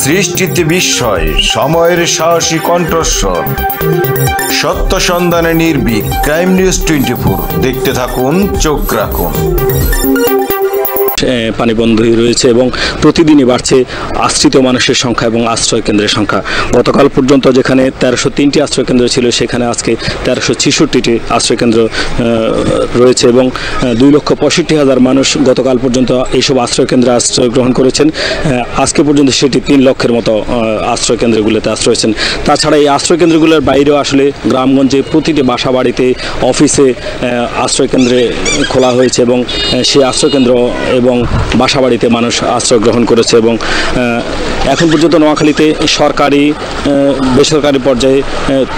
সৃষ্টিতে বিস্ময়, সময়ের সাহসী কণ্ঠস্বর, সত্য সন্ধানে নির্ভীক। ক্রাইম নিউজ 24 দেখতে থাকুন, চোখ রাখুন। পানিবন্ধ রয়েছে এবং প্রতিদিনই বাড়ছে আশ্রিত মানুষের সংখ্যা এবং আশ্রয় কেন্দ্রের সংখ্যা। গতকাল পর্যন্ত যেখানে 1303টি আশ্রয় কেন্দ্র ছিল, সেখানে আজকে 1366টি আশ্রয় কেন্দ্র রয়েছে এবং 2,65,000 মানুষ গতকাল পর্যন্ত এইসব আশ্রয় কেন্দ্রে আশ্রয় গ্রহণ করেছেন। আজকে পর্যন্ত সেটি 3 লক্ষের মতো আশ্রয় কেন্দ্রগুলোতে আশ্রয় হয়েছেন। তাছাড়া এই আশ্রয় কেন্দ্রগুলোর বাইরেও আসলে গ্রামগঞ্জে প্রতিটি বাসা বাড়িতে, অফিসে আশ্রয় কেন্দ্রে খোলা হয়েছে এবং সেই আশ্রয় কেন্দ্র এবং বাসা বাড়িতে মানুষ আশ্রয় গ্রহণ করেছে এবং এখন পর্যন্ত নোয়াখালীতে সরকারি বেসরকারি পর্যায়ে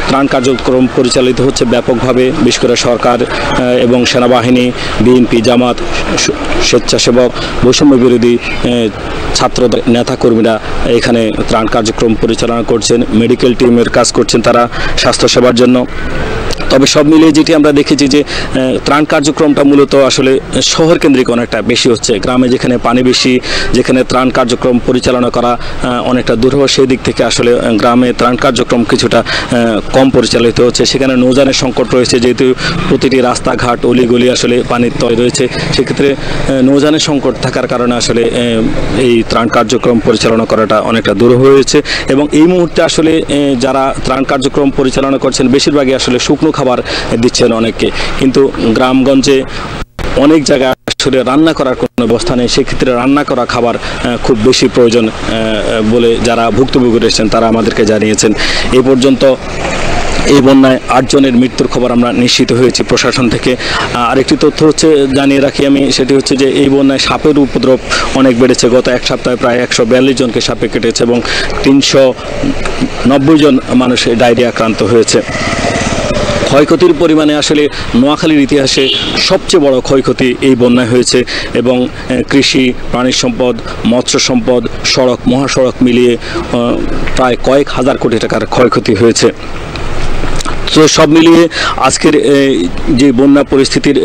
ত্রাণ কার্যক্রম পরিচালিত হচ্ছে ব্যাপকভাবে। বিশেষ করে সরকার এবং সেনাবাহিনী, বিএনপি, জামাত, স্বেচ্ছাসেবক, বৈষম্য বিরোধী ছাত্র নেতাকর্মীরা এখানে ত্রাণ কার্যক্রম পরিচালনা করছেন। মেডিকেল টিমের কাজ করছেন তারা স্বাস্থ্যসেবার জন্য। তবে সব মিলিয়ে যেটি আমরা দেখেছি যে ত্রাণ কার্যক্রমটা মূলত আসলে শহর কেন্দ্রিক অনেকটা বেশি হচ্ছে। গ্রামে যেখানে পানি বেশি, যেখানে ত্রাণ কার্যক্রম পরিচালনা করা অনেকটা দুরূহ, সেই দিক থেকে আসলে গ্রামে ত্রাণ কার্যক্রম কিছুটা কম পরিচালিত হচ্ছে। সেখানে নৌযানের সংকট রয়েছে, যেহেতু প্রতিটি রাস্তাঘাট অলিগলি আসলে পানির তয় রয়েছে। সেক্ষেত্রে নৌযানের সংকট থাকার কারণে আসলে এই ত্রাণ কার্যক্রম পরিচালনা করাটা অনেকটা দুরূহ হয়েছে এবং এই মুহূর্তে আসলে যারা ত্রাণ কার্যক্রম পরিচালনা করছেন বেশিরভাগই আসলে শুকনো খাবার দিচ্ছেন অনেককে, কিন্তু গ্রামগঞ্জে অনেক জায়গায় আসলে রান্না করার কোনো ব্যবস্থা নেই। সেক্ষেত্রে রান্না করা খাবার খুব বেশি প্রয়োজন বলে যারা ভুক্তভোগী রয়েছেন তারা আমাদেরকে জানিয়েছেন। এই পর্যন্ত এই বন্যায় 8 জনের মৃত্যুর খবর আমরা নিশ্চিত হয়েছি প্রশাসন থেকে। আরেকটি তথ্য হচ্ছে জানিয়ে রাখি আমি, সেটি হচ্ছে যে এই বন্যায় সাপের উপদ্রব অনেক বেড়েছে। গত এক সপ্তাহে প্রায় 142 জনকে সাপে কেটেছে এবং 390 জন মানুষ ডায়রিয়া আক্রান্ত হয়েছে। ক্ষয়ক্ষতির পরিমাণে আসলে নোয়াখালীর ইতিহাসে সবচেয়ে বড় ক্ষয়ক্ষতি এই বন্যায় হয়েছে এবং কৃষি, প্রাণী সম্পদ, মৎস্য সম্পদ, সড়ক, মহাসড়ক মিলিয়ে প্রায় কয়েক হাজার কোটি টাকার ক্ষয়ক্ষতি হয়েছে। তো সব মিলিয়ে আজকের যে বন্যা পরিস্থিতির